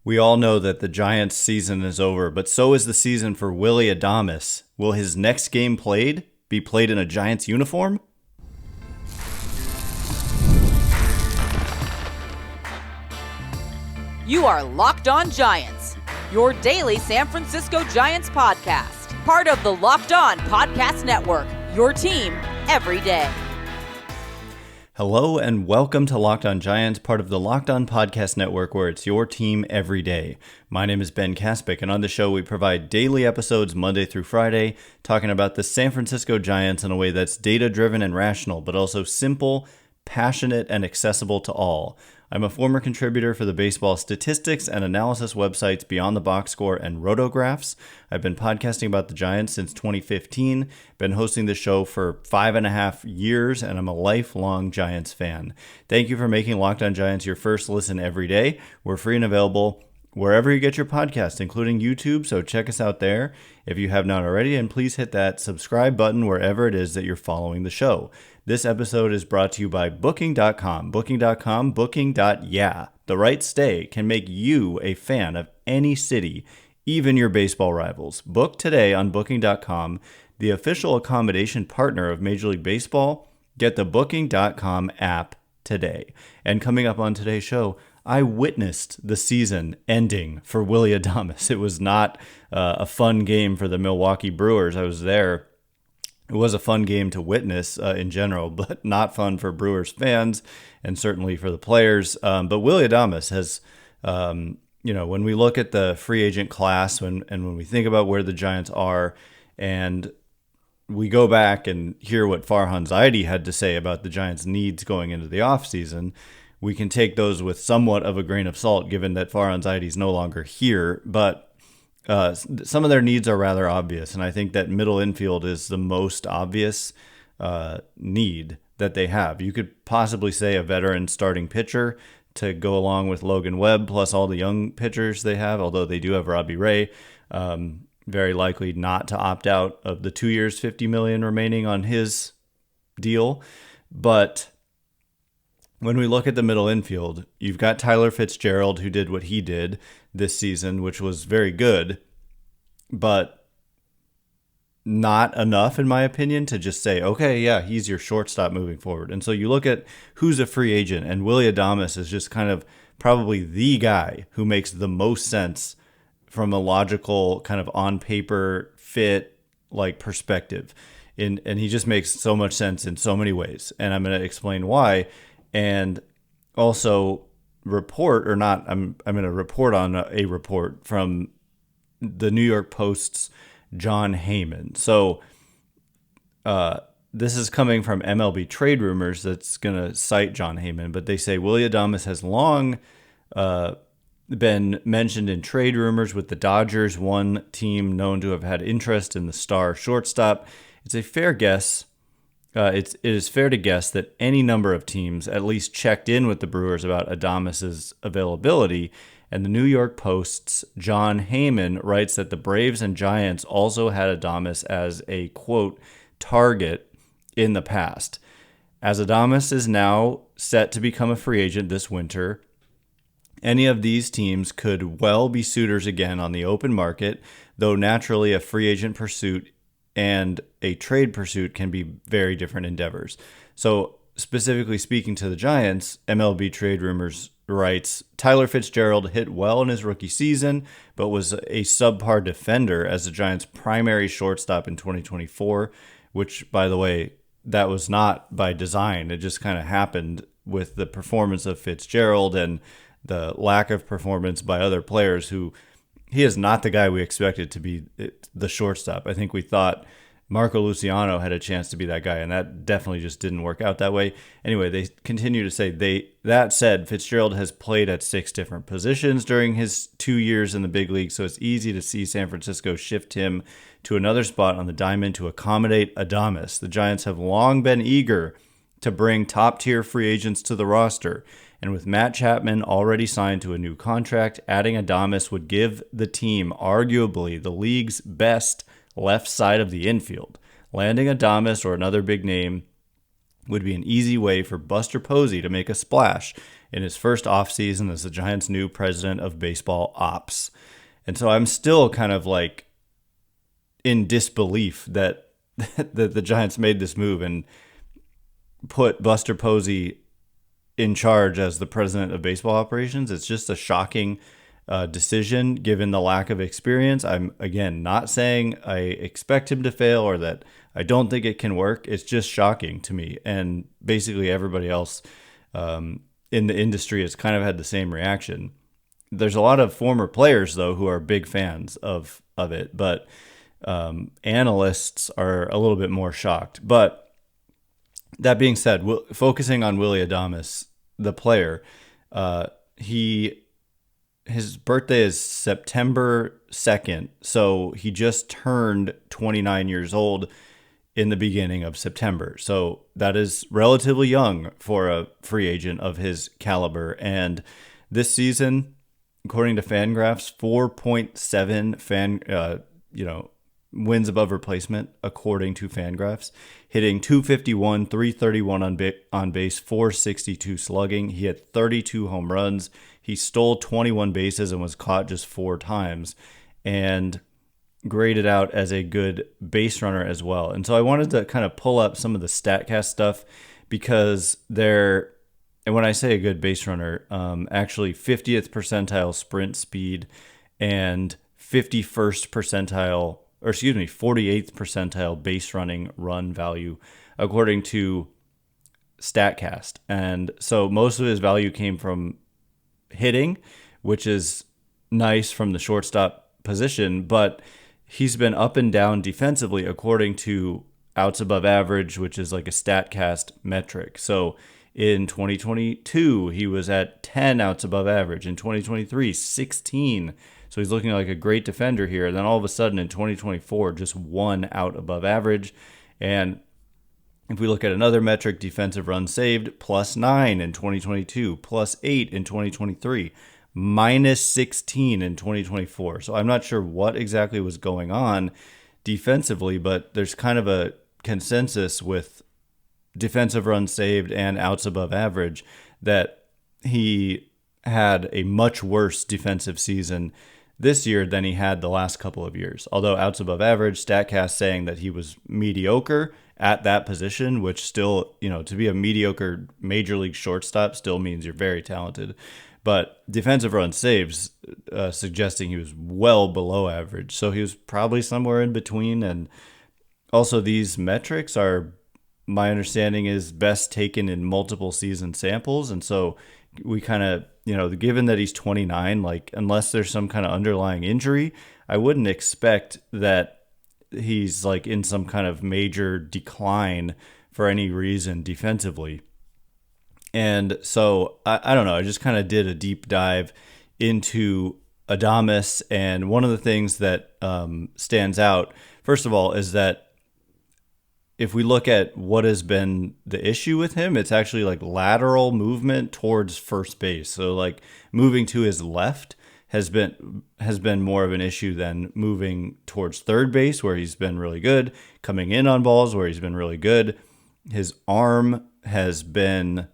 We all know that the Giants' season is over, but so is the season for Willy Adames. Will his next game be played in a Giants uniform? You are Locked On Giants, your daily San Francisco Giants podcast. Part of the Locked On Podcast Network, your team every day. Hello and welcome to Locked On Giants, part of the Locked On Podcast Network, where it's your team every day. My name is Ben Kaspick, and on the show we provide daily episodes Monday through Friday, talking about the San Francisco Giants in a way that's data-driven and rational, but also simple, passionate, and accessible to all. I'm a former contributor for the baseball statistics and analysis websites Beyond the Box Score and Rotographs. I've been podcasting about the Giants since 2015, been hosting the show for 5.5 years, and I'm a lifelong Giants fan. Thank you for making Locked On Giants your first listen every day. We're free and available wherever you get your podcast, including YouTube, so check us out there if you have not already, and please hit that subscribe button wherever it is that you're following the show. This episode is brought to you by Booking.com. Booking.com, booking.yeah. The right stay can make you a fan of any city, even your baseball rivals. Book today on Booking.com, the official accommodation partner of Major League Baseball. Get the Booking.com app today. And coming up on today's show, I witnessed the season ending for Willy Adames. It was not a fun game for the Milwaukee Brewers. I was there. It was a fun game to witness in general, but not fun for Brewers fans and certainly for the players. But Willy Adames has, when we look at the free agent class when we think about where the Giants are, and we go back and hear what Farhan Zaidi had to say about the Giants' needs going into the offseason, we can take those with somewhat of a grain of salt, given that Farhan Zaidi is no longer here. But some of their needs are rather obvious, and I think that middle infield is the most obvious need that they have. You could possibly say a veteran starting pitcher to go along with Logan Webb, plus all the young pitchers they have, although they do have Robbie Ray, very likely not to opt out of the 2 years, $50 million remaining on his deal. But when we look at the middle infield, you've got Tyler Fitzgerald, who did what he did this season, which was very good, but not enough, in my opinion, to just say, okay, yeah, he's your shortstop moving forward. And so you look at who's a free agent, and Willy Adames is just kind of probably the guy who makes the most sense from a logical kind of on paper fit like perspective. And he just makes so much sense in so many ways. And I'm going to explain why. And also report or not, I'm going to report on a report from the New York Post's Jon Heyman. So this is coming from MLB Trade Rumors that's going to cite Jon Heyman, but they say Willy Adames has long been mentioned in trade rumors with the Dodgers, one team known to have had interest in the star shortstop. It's a fair guess. It is fair to guess that any number of teams at least checked in with the Brewers about Adames's availability, and the New York Post's Jon Heyman writes that the Braves and Giants also had Adames as a, quote, target in the past. As Adames is now set to become a free agent this winter, any of these teams could well be suitors again on the open market, though naturally a free agent pursuit and a trade pursuit can be very different endeavors. So specifically speaking to the Giants, MLB Trade Rumors writes, Tyler Fitzgerald hit well in his rookie season, but was a subpar defender as the Giants' primary shortstop in 2024, which, by the way, that was not by design. It just kind of happened with the performance of Fitzgerald and the lack of performance by other players who he is not the guy we expected to be the shortstop. I think we thought Marco Luciano had a chance to be that guy, and that definitely just didn't work out that way. Anyway, they continue to say, that said, Fitzgerald has played at 6 different positions during his 2 years in the big league, so it's easy to see San Francisco shift him to another spot on the diamond to accommodate Adames. The Giants have long been eager to bring top-tier free agents to the roster, and with Matt Chapman already signed to a new contract, adding Adames would give the team arguably the league's best left side of the infield. Landing Adames or another big name would be an easy way for Buster Posey to make a splash in his first offseason as the Giants' new president of baseball ops. And so I'm still kind of like in disbelief that the Giants made this move and put Buster Posey in charge as the president of baseball operations. It's just a shocking decision given the lack of experience. I'm, again, not saying I expect him to fail or that I don't think it can work. It's just shocking to me. And basically everybody else in the industry has kind of had the same reaction. There's a lot of former players, though, who are big fans of it, but analysts are a little bit more shocked. But that being said, focusing on Willy Adames, the player, his birthday is September 2nd, so he just turned 29 years old in the beginning of September. So that is relatively young for a free agent of his caliber. And this season, according to Fangraphs, 4.7 wins above replacement, according to Fangraphs, hitting 251, 331 on base, 462 slugging. He had 32 home runs. He stole 21 bases and was caught just 4 times, and graded out as a good base runner as well. And so I wanted to kind of pull up some of the StatCast stuff because and when I say a good base runner, actually 50th percentile sprint speed and 48th percentile base running run value, according to StatCast. And so most of his value came from hitting, which is nice from the shortstop position, but he's been up and down defensively according to outs above average, which is like a StatCast metric. So in 2022, he was at 10 outs above average. In 2023, 16. So he's looking like a great defender here. And then all of a sudden in 2024, just 1 out above average. And if we look at another metric, defensive runs saved, +9 in 2022, +8 in 2023, -16 in 2024. So I'm not sure what exactly was going on defensively, but there's kind of a consensus with defensive runs saved and outs above average that he had a much worse defensive season this year than he had the last couple of years. Although outs above average, StatCast saying that he was mediocre at that position, which still, to be a mediocre major league shortstop still means you're very talented. But defensive runs saves suggesting he was well below average. So he was probably somewhere in between. And also these metrics are, my understanding is, best taken in multiple season samples. And so we kind of, given that he's 29, like unless there's some kind of underlying injury, I wouldn't expect that he's like in some kind of major decline for any reason defensively. And so I don't know, I just kind of did a deep dive into Adames. And one of the things that stands out, first of all, is that if we look at what has been the issue with him, it's actually like lateral movement towards first base. So like moving to his left has been more of an issue than moving towards third base, where he's been really good, coming in on balls where he's been really good. His arm has been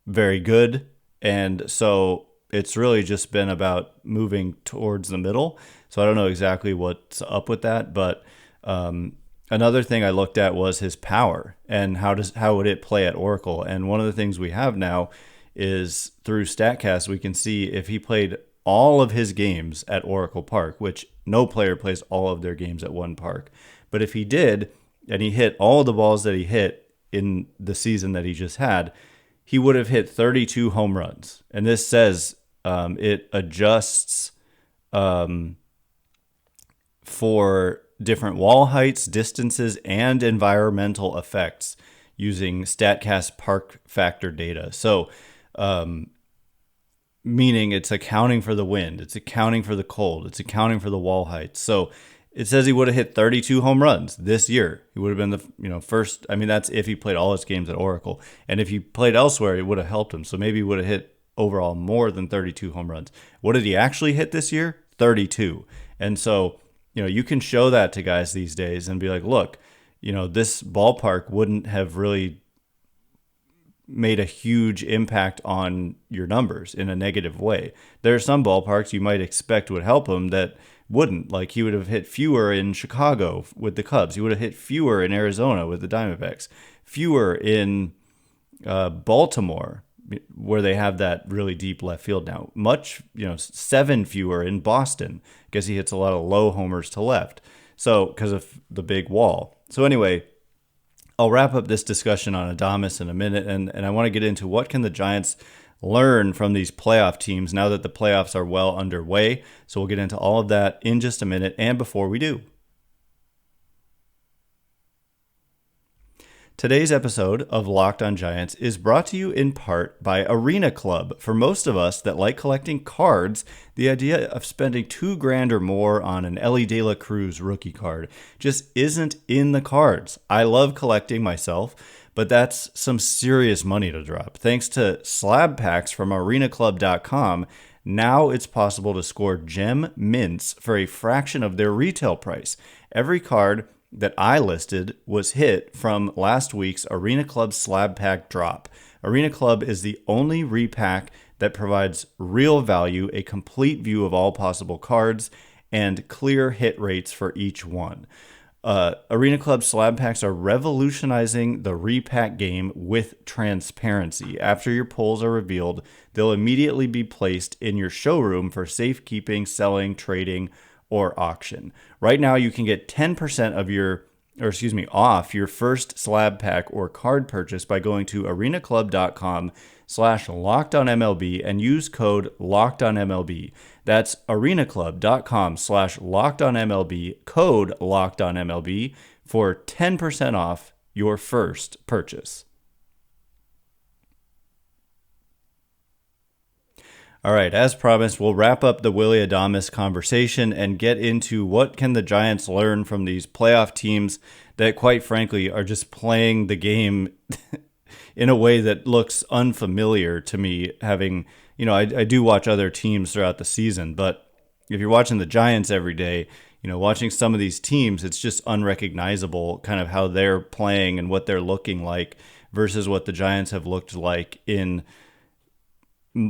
very good. And so it's really just been about moving towards the middle. So I don't know exactly what's up with that, but another thing I looked at was his power and how would it play at Oracle. And one of the things we have now is through StatCast, we can see if he played all of his games at Oracle Park, which no player plays all of their games at one park. But if he did, and he hit all of the balls that he hit in the season that he just had, he would have hit 32 home runs. And this says it adjusts for different wall heights, distances, and environmental effects using StatCast park factor data. So, meaning it's accounting for the wind, it's accounting for the cold, it's accounting for the wall heights. So it says he would have hit 32 home runs this year. He would have been the first. I mean, that's if he played all his games at Oracle, and if he played elsewhere, it would have helped him. So maybe he would have hit overall more than 32 home runs. What did he actually hit this year? 32. And so you can show that to guys these days and be like, look, this ballpark wouldn't have really made a huge impact on your numbers in a negative way. There are some ballparks you might expect would help him that wouldn't. Like, he would have hit fewer in Chicago with the Cubs. He would have hit fewer in Arizona with the Diamondbacks, fewer in Baltimore, where they have that really deep left field now. 7 fewer in Boston, because he hits a lot of low homers to left. So, because of the big wall. So anyway, I'll wrap up this discussion on Adames in a minute, and I want to get into what can the Giants learn from these playoff teams now that the playoffs are well underway. So we'll get into all of that in just a minute, and before we do, today's episode of Locked on Giants is brought to you in part by Arena Club. For most of us that like collecting cards, the idea of spending $2,000 or more on an Elly De La Cruz rookie card just isn't in the cards. I love collecting myself, but that's some serious money to drop. Thanks to slab packs from arenaclub.com, now it's possible to score gem mints for a fraction of their retail price. Every card that I listed was hit from last week's Arena Club slab pack drop. Arena Club is the only repack that provides real value, a complete view of all possible cards, and clear hit rates for each one. Arena Club slab packs are revolutionizing the repack game with transparency. After your pulls are revealed, they'll immediately be placed in your showroom for safekeeping, selling, trading, or auction. Right now, you can get 10% off your first slab pack or card purchase by going to arenaclub.com/lockedonmlb and use code LOCKEDONMLB. That's arenaclub.com/lockedonmlb, code LOCKEDONMLB for 10% off your first purchase. All right, as promised, we'll wrap up the Willy Adames conversation and get into what can the Giants learn from these playoff teams that, quite frankly, are just playing the game in a way that looks unfamiliar to me. Having, I do watch other teams throughout the season, but if you're watching the Giants every day, watching some of these teams, it's just unrecognizable kind of how they're playing and what they're looking like versus what the Giants have looked like in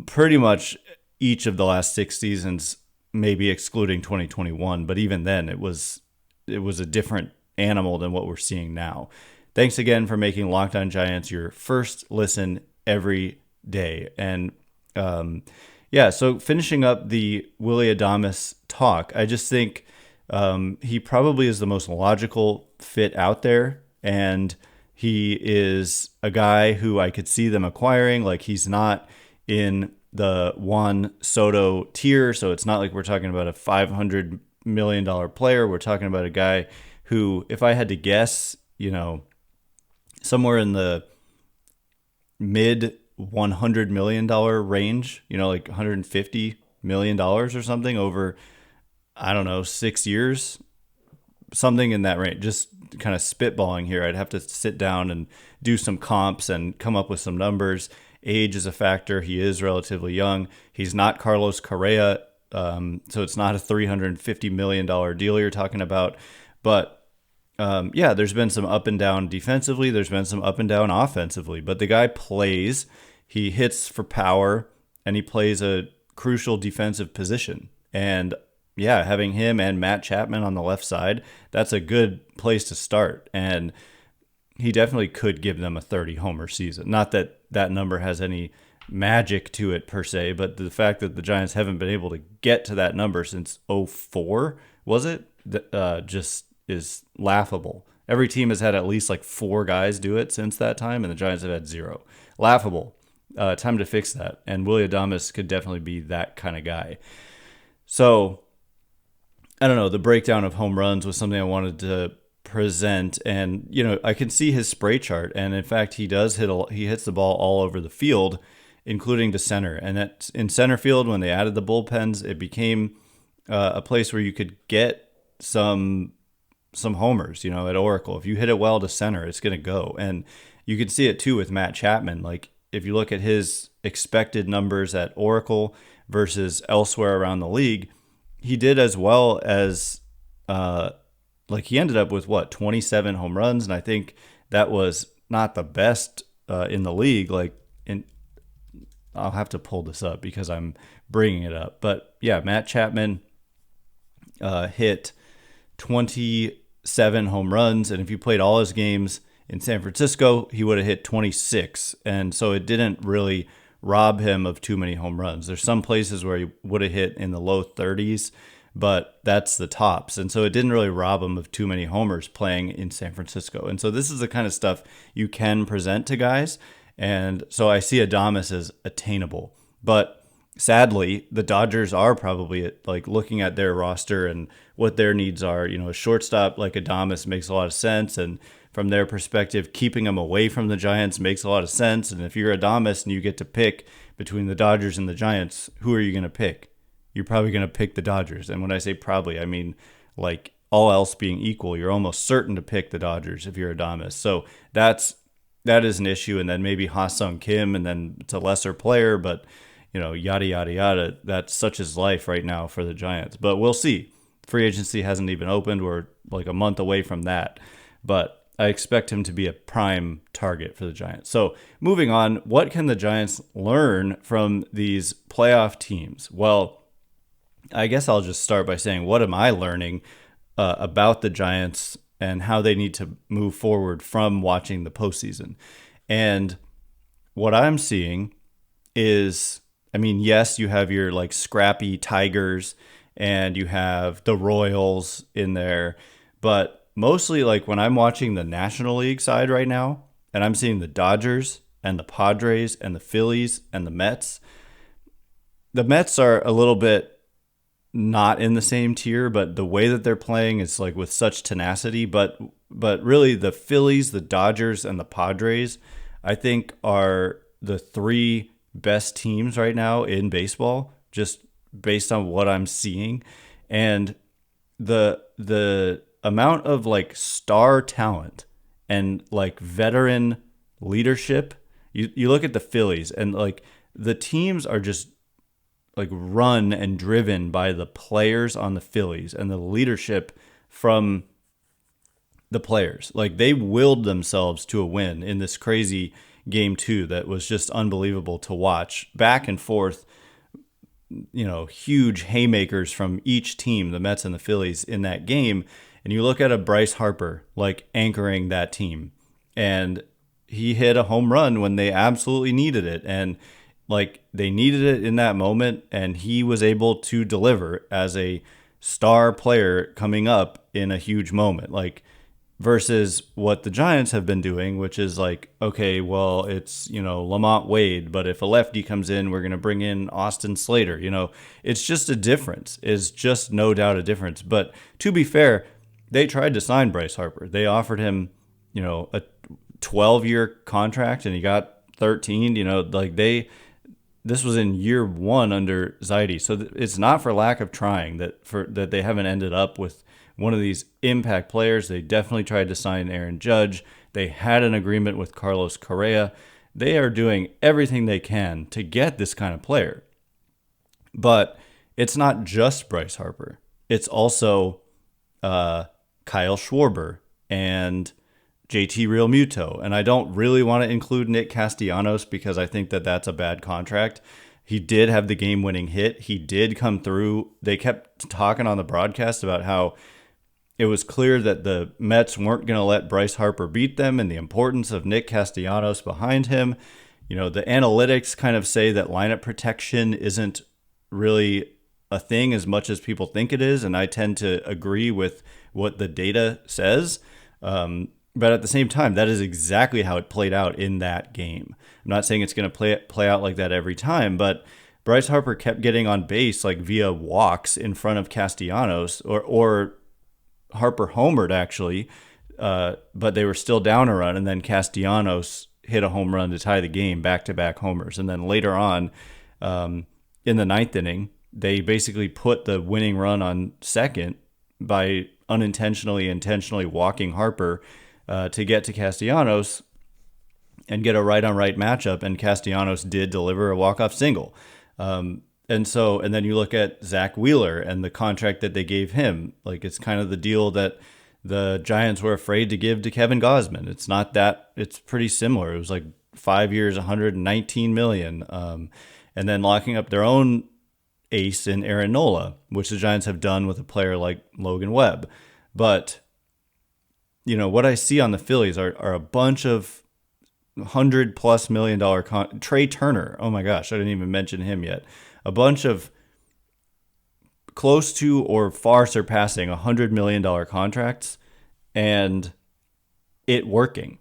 pretty much each of the last 6 seasons, maybe excluding 2021. But even then, it was a different animal than what we're seeing now. Thanks again for making Locked on Giants your first listen every day. And so finishing up the Willy Adames talk, I just think he probably is the most logical fit out there. And he is a guy who I could see them acquiring. Like, he's not in the Juan Soto tier, so it's not like we're talking about a $500 million player. We're talking about a guy who, if I had to guess, somewhere in the mid $100 million range, like $150 million or something over, 6 years, something in that range. Just kind of spitballing here. I'd have to sit down and do some comps and come up with some numbers. Age is a factor. He is relatively young. He's not Carlos Correa, so it's not a $350 million deal you're talking about. But there's been some up and down defensively. There's been some up and down offensively. But the guy plays. He hits for power, and he plays a crucial defensive position. And having him and Matt Chapman on the left side, that's a good place to start. And he definitely could give them a 30-homer season. Not that that number has any magic to it per se, but the fact that the Giants haven't been able to get to that number since 2004, was it? Just is laughable. Every team has had at least like 4 guys do it since that time, and the Giants have had 0. Laughable. Time to fix that. And Willy Adames could definitely be that kind of guy. So, I don't know, the breakdown of home runs was something I wanted to present, and I can see his spray chart, and in fact he hits the ball all over the field, including to center. And that's in center field. When they added the bullpens, it became a place where you could get some homers. At Oracle, if you hit it well to center, it's going to go. And you can see it too with Matt Chapman. Like, if you look at his expected numbers at Oracle versus elsewhere around the league, he did as well as he ended up with 27 home runs, and I think that was not the best in the league. Like, and I'll have to pull this up because I'm bringing it up. But yeah, Matt Chapman hit 27 home runs, and if you played all his games in San Francisco, he would have hit 26. And so it didn't really rob him of too many home runs. There's some places where he would have hit in the low 30s, but that's the tops. And so it didn't really rob him of too many homers playing in San Francisco. And so this is the kind of stuff you can present to guys. And so I see Adames as attainable. But sadly, the Dodgers are probably like looking at their roster and what their needs are. You know, a shortstop like Adames makes a lot of sense. And from their perspective, keeping him away from the Giants makes a lot of sense. And if you're Adames and you get to pick between the Dodgers and the Giants, who are you going to pick? You're probably going to pick the Dodgers. And when I say probably, I mean like all else being equal, you're almost certain to pick the Dodgers if you're Adames. So that is an issue. And then maybe Ha-Sung Kim, and then it's a lesser player, but you know, yada, yada, yada. That's such is life right now for the Giants. But we'll see. Free agency hasn't even opened. We're like a month away from that. But I expect him to be a prime target for the Giants. So moving on, what can the Giants learn from these playoff teams? Well, I guess I'll just start by saying, what am I learning about the Giants and how they need to move forward from watching the postseason? And what I'm seeing is, I mean, yes, you have your like scrappy Tigers and you have the Royals in there, but mostly like when I'm watching the National League side right now and I'm seeing the Dodgers and the Padres and the Phillies and the Mets are a little bit not in the same tier, but the way that they're playing is like with such tenacity. But really the Phillies, the Dodgers, and the Padres, I think are the three best teams right now in baseball, just based on what I'm seeing. And the amount of like star talent and like veteran leadership, you look at the Phillies and like the teams are just like run and driven by the players on the Phillies and the leadership from the players. Like they willed themselves to a win in this crazy game 2 that was just unbelievable to watch. Back and forth, you know, huge haymakers from each team, the Mets and the Phillies in that game. And you look at a Bryce Harper like anchoring that team, and he hit a home run when they absolutely needed it. And like they needed it in that moment, and he was able to deliver as a star player coming up in a huge moment. Like versus what the Giants have been doing, which is like, okay, well, it's, you know, Lamont Wade, but if a lefty comes in, we're going to bring in Austin Slater. You know, it's just a difference. It's just no doubt a difference. But to be fair, they tried to sign Bryce Harper. They offered him, you know, a 12-year contract, and he got 13. You know, like this was in year 1 under Zaidi. So it's not for lack of trying that they haven't ended up with one of these impact players. They definitely tried to sign Aaron Judge. They had an agreement with Carlos Correa. They are doing everything they can to get this kind of player. But it's not just Bryce Harper. It's also Kyle Schwarber and JT Realmuto. And I don't really want to include Nick Castellanos because I think that that's a bad contract. He did have the game-winning hit. He did come through. They kept talking on the broadcast about how it was clear that the Mets weren't going to let Bryce Harper beat them and the importance of Nick Castellanos behind him. You know, the analytics kind of say that lineup protection isn't really a thing as much as people think it is, and I tend to agree with what the data says. But at the same time, that is exactly how it played out in that game. I'm not saying it's going to play out like that every time, but Bryce Harper kept getting on base like via walks in front of Castellanos, or Harper homered actually, but they were still down a run, and then Castellanos hit a home run to tie the game, back-to-back homers. And then later on, in the 9th inning, they basically put the winning run on second by intentionally walking Harper to get to Castellanos and get a right-on-right matchup, and Castellanos did deliver a walk-off single. And then you look at Zach Wheeler and the contract that they gave him. Like, it's kind of the deal that the Giants were afraid to give to Kevin Gausman. It's not that, it's pretty similar. It was like 5 years, 119 million, and then locking up their own ace in Aaron Nola, which the Giants have done with a player like Logan Webb. But what I see on the Phillies are a bunch of $100+ million Trey Turner. Oh my gosh, I didn't even mention him yet. A bunch of close to or far surpassing $100 million contracts, and it working.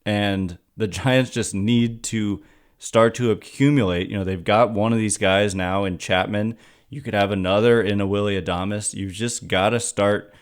And the Giants just need to start to accumulate. They've got one of these guys now in Chapman. You could have another in a Willy Adames. You've just got to start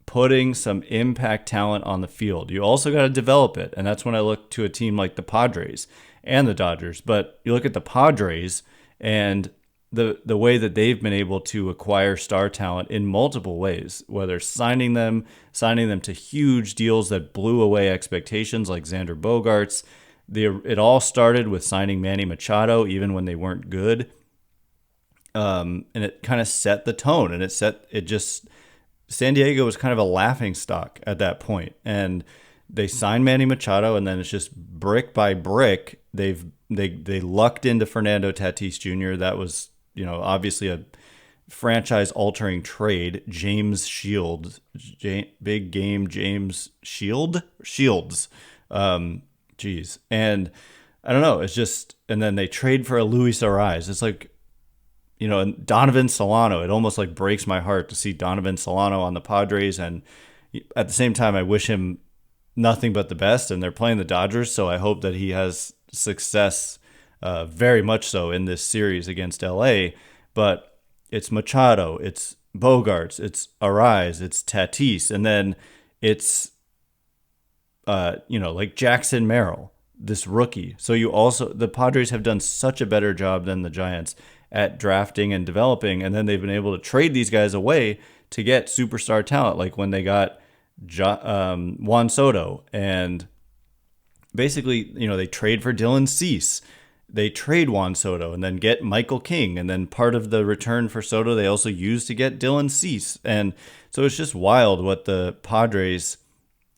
putting some impact talent on the field. You also got to develop it. And that's when I look to a team like the Padres and the Dodgers. But you look at the Padres and the way that they've been able to acquire star talent in multiple ways, whether signing them to huge deals that blew away expectations like Xander Bogaerts. It all started with signing Manny Machado, even when they weren't good. And it kind of set the tone, and San Diego was kind of a laughing stock at that point. And they signed Manny Machado, and then it's just brick by brick. They lucked into Fernando Tatis Jr. That was, obviously a franchise-altering trade. James Shields, big game James Shields. And I don't know. It's just, and then they trade for a Luis Ariz. It's like, and Donovan Solano. It almost like breaks my heart to see Donovan Solano on the Padres. And at the same time, I wish him nothing but the best. And they're playing the Dodgers, so I hope that he has success, very much so, in this series against LA. But it's Machado, it's Bogaerts, it's Ariz, it's Tatis, and then it's like Jackson Merrill, this rookie. So the Padres have done such a better job than the Giants at drafting and developing, and then they've been able to trade these guys away to get superstar talent, like when they got Juan Soto, and basically, they trade for Dylan Cease. They trade Juan Soto and then get Michael King, and then part of the return for Soto they also use to get Dylan Cease. And so it's just wild what the Padres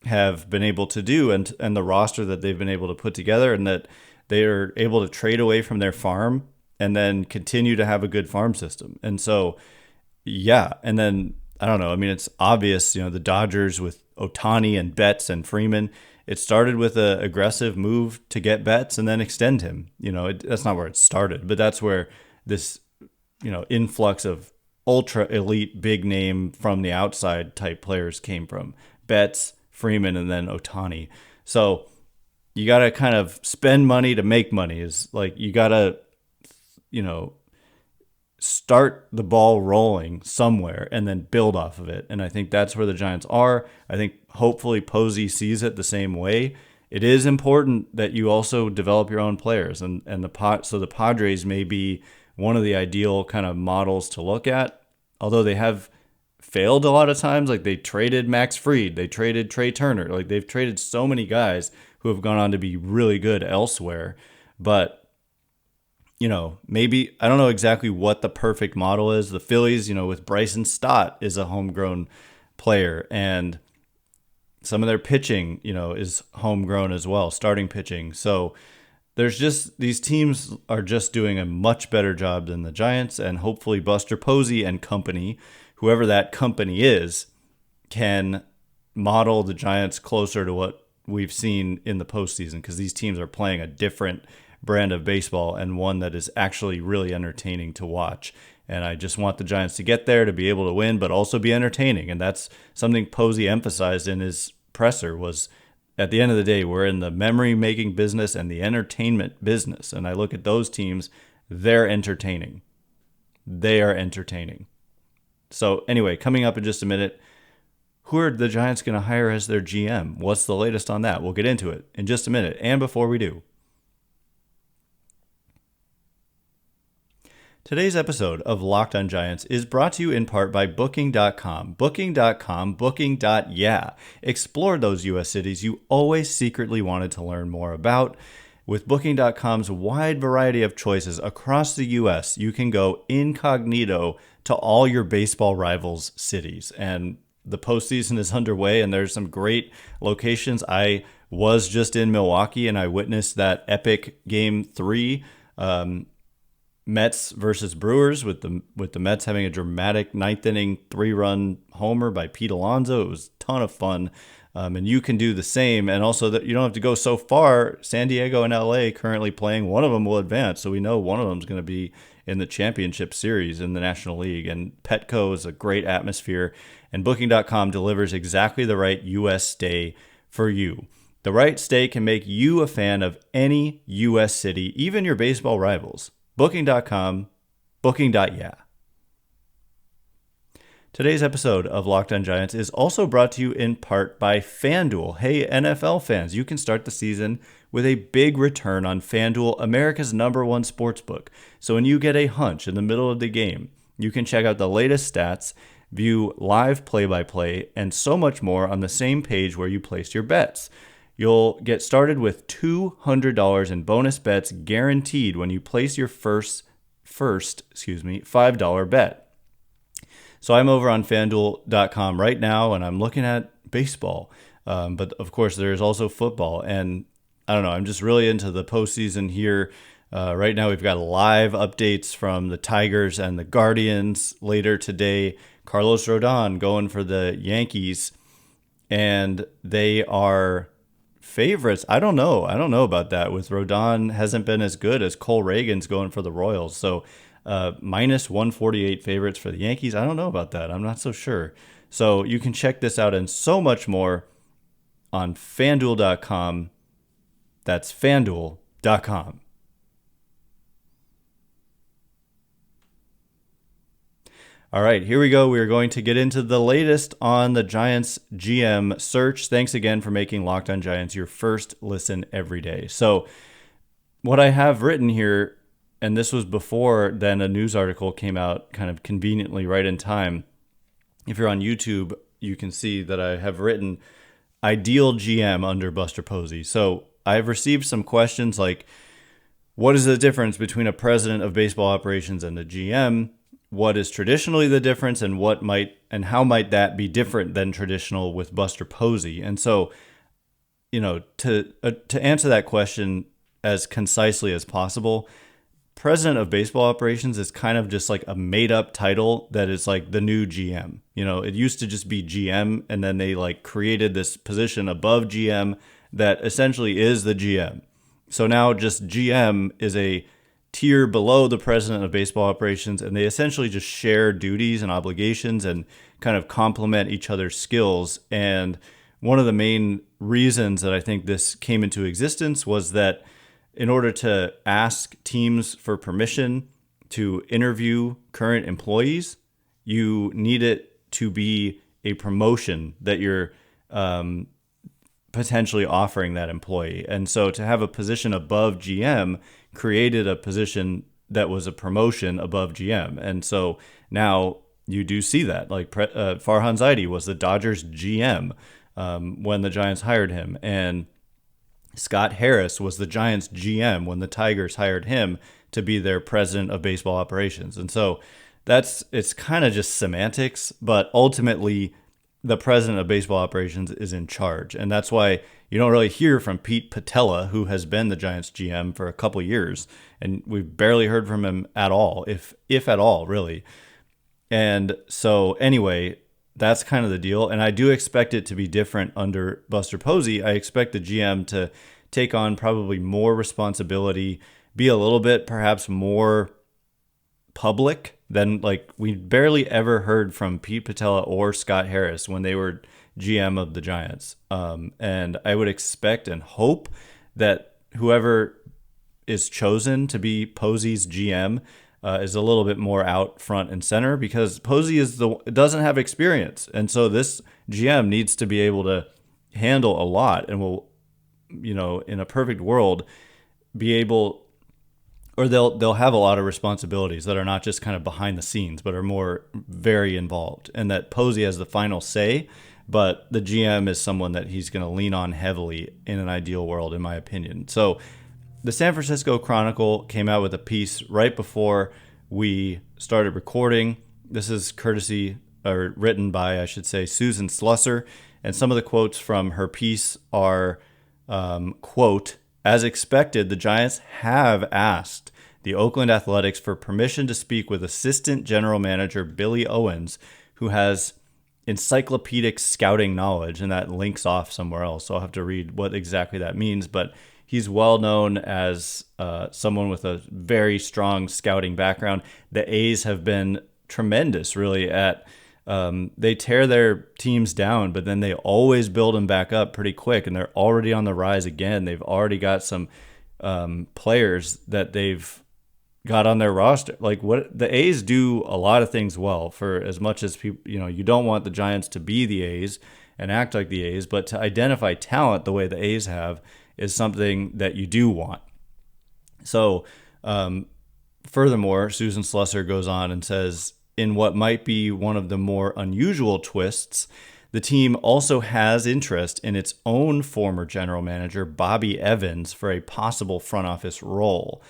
have been able to do, and the roster that they've been able to put together, and that they are able to trade away from their farm and then continue to have a good farm system. And so, yeah. And then, I don't know. I mean, it's obvious, the Dodgers with Ohtani and Betts and Freeman, it started with an aggressive move to get Betts and then extend him. That's not where it started, but that's where this, influx of ultra elite, big name from the outside type players came from. Betts, Freeman, and then Ohtani. So you got to kind of spend money to make money. Is like, you got to, start the ball rolling somewhere and then build off of it. And I think that's where the Giants are. I think hopefully Posey sees it the same way. It is important that you also develop your own players, so the Padres may be one of the ideal kind of models to look at, although they have failed a lot of times. Like, they traded Max Fried, they traded Trey Turner, like they've traded so many guys who have gone on to be really good elsewhere. But maybe, I don't know exactly what the perfect model is. The Phillies, with Bryson Stott is a homegrown player, and some of their pitching, is homegrown as well, starting pitching. So there's just, these teams are just doing a much better job than the Giants, and hopefully Buster Posey and company, whoever that company is, can model the Giants closer to what we've seen in the postseason, because these teams are playing a different brand of baseball, and one that is actually really entertaining to watch. And I just want the Giants to get there, to be able to win, but also be entertaining. And that's something Posey emphasized in his presser, was at the end of the day, we're in the memory-making business and the entertainment business. And I look at those teams, they're entertaining. They are entertaining. So anyway, coming up in just a minute, who are the Giants going to hire as their GM? What's the latest on that? We'll get into it in just a minute. And before we do, today's episode of Locked on Giants is brought to you in part by Booking.com. Booking.com, Booking.yeah. Explore those U.S. cities you always secretly wanted to learn more about. With Booking.com's wide variety of choices across the U.S., you can go incognito to all your baseball rivals' cities. And the postseason is underway, and there's some great locations. I was just in Milwaukee, and I witnessed that epic Game 3, Mets versus Brewers, with the Mets having a dramatic ninth inning 3-run homer by Pete Alonso. It was a ton of fun, and you can do the same. And also that you don't have to go so far. San Diego and LA currently playing. One of them will advance, so we know one of them is going to be in the championship series in the National League. And Petco is a great atmosphere, and Booking.com delivers exactly the right U.S. stay for you. The right stay can make you a fan of any U.S. city, even your baseball rivals. Booking.com, booking.yeah. Today's episode of Locked On Giants is also brought to you in part by FanDuel. Hey, NFL fans, you can start the season with a big return on FanDuel, America's #1 sportsbook. So when you get a hunch in the middle of the game, you can check out the latest stats, view live play-by-play, and so much more on the same page where you placed your bets. You'll get started with $200 in bonus bets guaranteed when you place your first $5 bet. So I'm over on FanDuel.com right now, and I'm looking at baseball. But of course, there's also football. And I don't know, I'm just really into the postseason here. Right now, we've got live updates from the Tigers and the Guardians later today. Carlos Rodon going for the Yankees, and they are favorites. I don't know about that. With Rodon hasn't been as good as Cole Reagan's going for the Royals. So minus 148 favorites for the Yankees. I don't know about that. I'm not so sure. So you can check this out and so much more on FanDuel.com. That's FanDuel.com. All right, here we go. We are going to get into the latest on the Giants GM search. Thanks again for making Locked On Giants your first listen every day. So what I have written here, and this was before then a news article came out kind of conveniently right in time. If you're on YouTube, you can see that I have written ideal GM under Buster Posey. So I've received some questions like, what is the difference between a president of baseball operations and a GM? What is traditionally the difference, and how might that be different than traditional with Buster Posey? And so, to answer that question as concisely as possible, president of baseball operations is kind of just like a made up title that is like the new GM. It used to just be GM, and then they like created this position above GM that essentially is the GM. So now just GM is a tier below the president of baseball operations, and they essentially just share duties and obligations and kind of complement each other's skills. And one of the main reasons that I think this came into existence was that in order to ask teams for permission to interview current employees, you need it to be a promotion that you're potentially offering that employee. And so to have a position above GM created a position that was a promotion above GM. And so now you do see that. Like Farhan Zaidi was the Dodgers GM when the Giants hired him. And Scott Harris was the Giants GM when the Tigers hired him to be their president of baseball operations. And so it's kind of just semantics, but ultimately the president of baseball operations is in charge. And that's why you don't really hear from Pete Patella, who has been the Giants GM for a couple years. And we've barely heard from him at all, if at all, really. And so anyway, that's kind of the deal. And I do expect it to be different under Buster Posey. I expect the GM to take on probably more responsibility, be a little bit perhaps more public than, like, we barely ever heard from Pete Patella or Scott Harris when they were GM of the Giants. And I would expect and hope that whoever is chosen to be Posey's GM is a little bit more out front and center, because Posey doesn't have experience. And so this GM needs to be able to handle a lot, and will, in a perfect world, be able, or they'll have a lot of responsibilities that are not just kind of behind the scenes, but are more very involved, and that Posey has the final say, but the GM is someone that he's going to lean on heavily in an ideal world, in my opinion. So the San Francisco Chronicle came out with a piece right before we started recording. This is courtesy or written by, I should say, Susan Slusser. And some of the quotes from her piece are, quote, "As expected, the Giants have asked the Oakland Athletics for permission to speak with Assistant General Manager Billy Owens, who has encyclopedic scouting knowledge," and that links off somewhere else. So I'll have to read what exactly that means. But he's well known as someone with a very strong scouting background. The A's have been tremendous, really, at they tear their teams down, but then they always build them back up pretty quick, and they're already on the rise again. They've already got some players that they've got on their roster. Like, what the A's do a lot of things well, for as much as people, you don't want the Giants to be the A's and act like the A's, but to identify talent the way the A's have is something that you do want. So, furthermore, Susan Slusser goes on and says, in what might be one of the more unusual twists, the team also has interest in its own former general manager, Bobby Evans, for a possible front office role.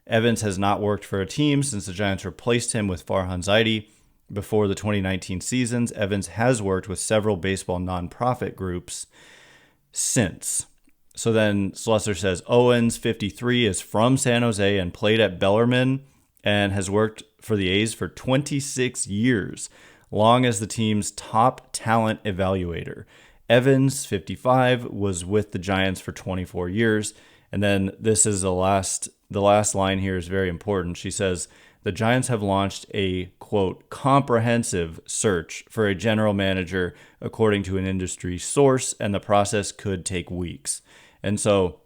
Evans has not worked for a team since the Giants replaced him with Farhan Zaidi before the 2019 seasons. Evans has worked with several baseball nonprofit groups since. So then Slusser says Owens, 53, is from San Jose and played at Bellarmine and has worked for the A's for 26 years, long as the team's top talent evaluator. Evans, 55, was with the Giants for 24 years. And then this is the last line here is very important. She says, the Giants have launched a, quote, comprehensive search for a general manager, according to an industry source, and the process could take weeks. And so,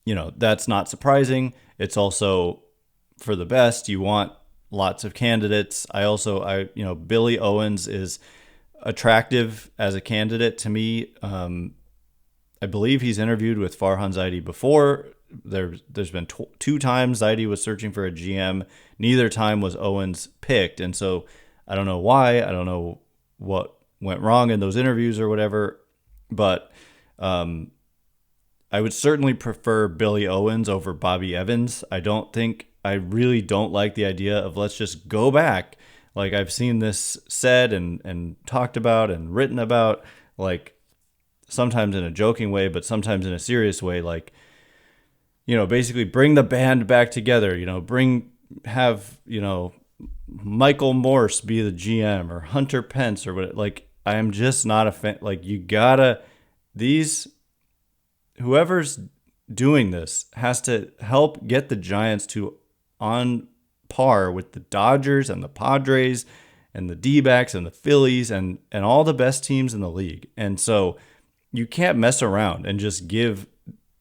that's not surprising. It's also for the best. You want lots of candidates. Billy Owens is attractive as a candidate to me. I believe he's interviewed with Farhan Zaidi before. There's been two times Zaidi was searching for a GM. Neither time was Owens picked. And so I don't know why. I don't know what went wrong in those interviews or whatever. But I would certainly prefer Billy Owens over Bobby Evans. I really don't like the idea of let's just go back. Like, I've seen this said and talked about and written about, like, sometimes in a joking way, but sometimes in a serious way, like, basically bring the band back together, have Michael Morse be the GM or Hunter Pence or what. Like, I am just not a fan. Like, whoever's doing this has to help get the Giants to on par with the Dodgers and the Padres and the D-backs and the Phillies and all the best teams in the league. And so you can't mess around and just give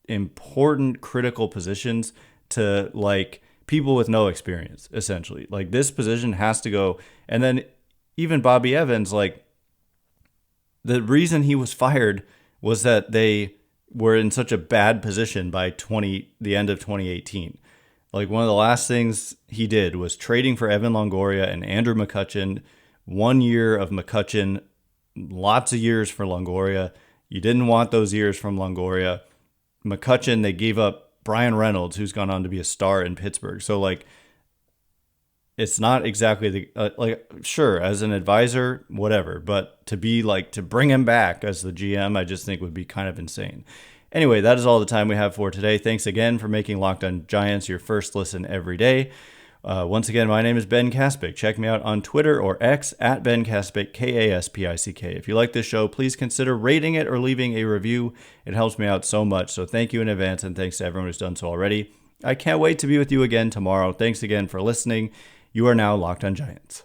important critical positions to like people with no experience, essentially. Like, this position has to go. And then even Bobby Evans, like, the reason he was fired was that they were in such a bad position by the end of 2018. Like, one of the last things he did was trading for Evan Longoria and Andrew McCutchen. 1 year of McCutchen, lots of years for Longoria. You didn't want those years from Longoria. McCutchen, they gave up Brian Reynolds, who's gone on to be a star in Pittsburgh. So, like, it's not exactly sure, as an advisor, whatever, but to bring him back as the GM, I just think would be kind of insane. Anyway, that is all the time we have for today. Thanks again for making Locked On Giants your first listen every day. Once again, my name is Ben Kaspick. Check me out on Twitter or X at Ben Kaspick, Kaspick. If you like this show, please consider rating it or leaving a review. It helps me out so much. So thank you in advance, and thanks to everyone who's done so already. I can't wait to be with you again tomorrow. Thanks again for listening. You are now Locked On Giants.